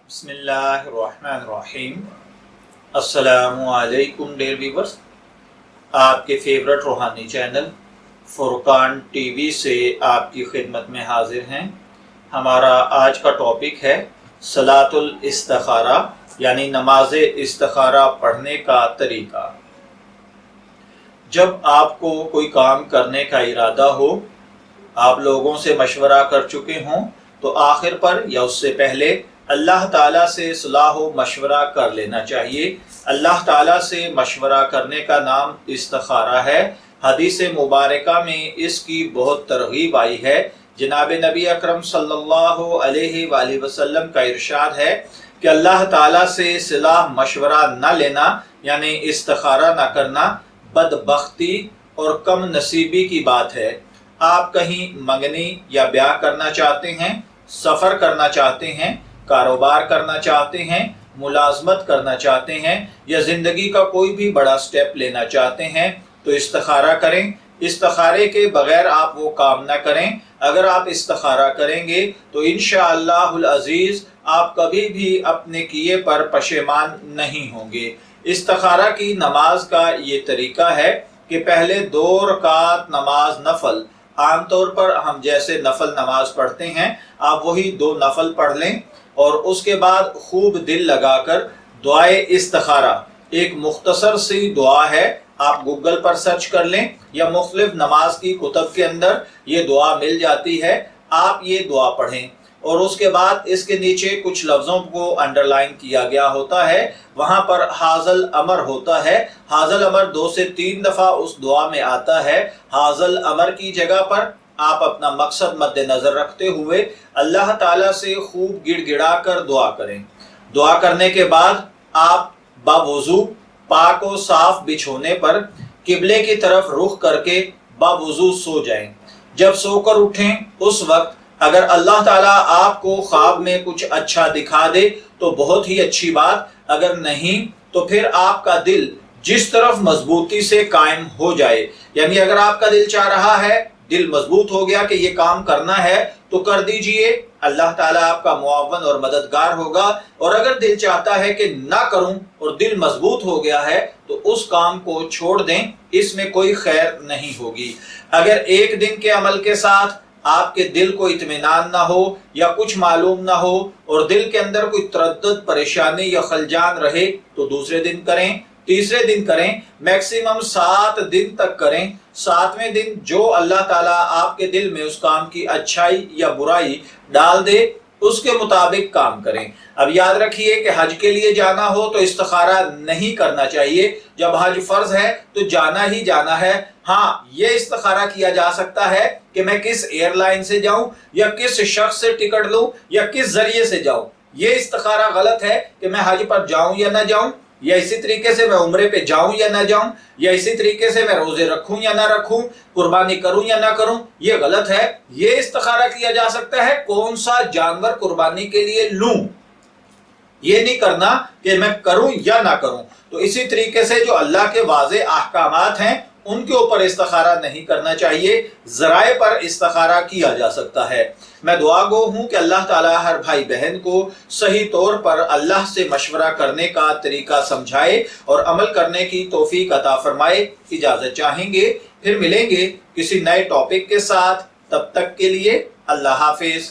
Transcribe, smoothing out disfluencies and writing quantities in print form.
बिस्मिल्लाहिर्रहमानिर्रहीम। अस्सलामुअलैकुम dear viewers, आपके फेवरेट रूहानी चैनल फुरकान टीवी से आपकी खिदमत में हाजिर हैं। हमारा आज का टॉपिक है सलातुल इस्तिखारा यानी नमाज इस्तिखारा पढ़ने का तरीका। जब आपको कोई काम करने का इरादा हो, आप लोगों से मशवरा कर चुके हों, तो आखिर पर या उससे पहले अल्लाह ताला से सलाह व मशवरा कर लेना चाहिए। अल्लाह ताला से मशवरा करने का नाम इस्तिखारा है। हदीस मुबारका में इसकी बहुत तरगीब आई है। जनाब नबी अकरम सल्लल्लाहु अलैहि वसल्लम का इरशाद है कि अल्लाह ताला से सलाह मशवरा न लेना यानी इस्तिखारा न करना बदबख्ती और कम नसीबी की बात है। आप कहीं मंगनी या ब्याह करना चाहते हैं, सफ़र करना चाहते हैं, कारोबार करना चाहते हैं, मुलाजमत करना चाहते हैं या ज़िंदगी का कोई भी बड़ा स्टेप लेना चाहते हैं, तो इस्तिखारा करें। इस्तिखारे के बगैर आप वो काम ना करें। अगर आप इस्तिखारा करेंगे तो इंशाअल्लाहुल अज़ीज़ आप कभी भी अपने किए पर पशेमान नहीं होंगे। इस्तिखारा की नमाज का ये तरीका है कि पहले 2 रकात नमाज नफल, आमतौर पर हम जैसे नफल नमाज पढ़ते हैं, आप वही 2 नफल पढ़ लें और उसके बाद खूब दिल लगाकर दुआए इस्तिखारा, एक मुख्तसर सी दुआ है, आप गूगल पर सर्च कर लें या मुख्तलिफ नमाज की कुतब के अंदर ये दुआ मिल जाती है। आप ये दुआ पढ़ें और उसके बाद इसके नीचे कुछ लफ्ज़ों को अंडरलाइन किया गया होता है, वहाँ पर हाज़ल अमर होता है। हाज़ल अमर 2 से 3 दफ़ा उस दुआ में आता है। हाज़ल अमर की जगह पर आप अपना मकसद मद्देनज़र रखते हुए अल्लाह ताला से खूब गिड़गिड़ा कर दुआ करें। दुआ करने के बाद आप बावुज़ू पाक व साफ बिछोने पर किबले की तरफ रुख करके बावुज़ू सो जाएं। जब सोकर उठें उस वक्त अगर अल्लाह ताला आपको ख्वाब में कुछ अच्छा दिखा दे तो बहुत ही अच्छी बात, अगर नहीं तो फिर आपका दिल जिस तरफ मजबूती से कायम हो जाए, यानी अगर आपका दिल चाह रहा है, दिल मजबूत हो गया कि ये काम करना है तो कर दीजिए, अल्लाह ताला आपका मुआवन और मददगार होगा। और अगर दिल चाहता है कि ना करूं और दिल मजबूत हो गया है तो उस काम को छोड़ दें, इसमें कोई खैर नहीं होगी। अगर एक दिन के अमल के साथ आपके दिल को इत्मीनान ना हो या कुछ मालूम ना हो और दिल के अंदर कोई तरद्दुद, परेशानी या खलजान रहे तो दूसरे दिन करें, तीसरे दिन करें, मैक्सिमम 7 दिन तक करें। 7वें दिन जो अल्लाह ताला आपके दिल में उस काम की अच्छाई या बुराई डाल दे उसके मुताबिक काम करें। अब याद रखिए कि हज के लिए जाना हो तो इस्तिखारा नहीं करना चाहिए। जब हज फर्ज है तो जाना ही जाना है। हाँ, ये इस्तिखारा किया जा सकता है कि मैं किस एयरलाइन से जाऊं या किस शख्स से टिकट लूं या किस जरिए से जाऊं। ये इस्तिखारा गलत है कि मैं हज पर जाऊं या ना जाऊं, या इसी तरीके से मैं उम्रे पे जाऊं या ना जाऊं, या इसी तरीके से मैं रोजे रखूं या ना रखूं, कुर्बानी करूं या ना करूं, ये गलत है। ये इस्तिखारा किया जा सकता है कौन सा जानवर कुर्बानी के लिए लूं, ये नहीं करना कि मैं करूं या ना करूं। तो इसी तरीके से जो अल्लाह के वाज़े अहकामात हैं उनके ऊपर इस्तिखारा नहीं करना चाहिए, ज़राए पर इस्तिखारा किया जा सकता है। मैं दुआ गो हूँ कि अल्लाह ताला हर भाई बहन को सही तौर पर अल्लाह से मशवरा करने का तरीका समझाए और अमल करने की तौफीक अता फरमाए। इजाज़त चाहेंगे, फिर मिलेंगे किसी नए टॉपिक के साथ। तब तक के लिए अल्लाह हाफिज़।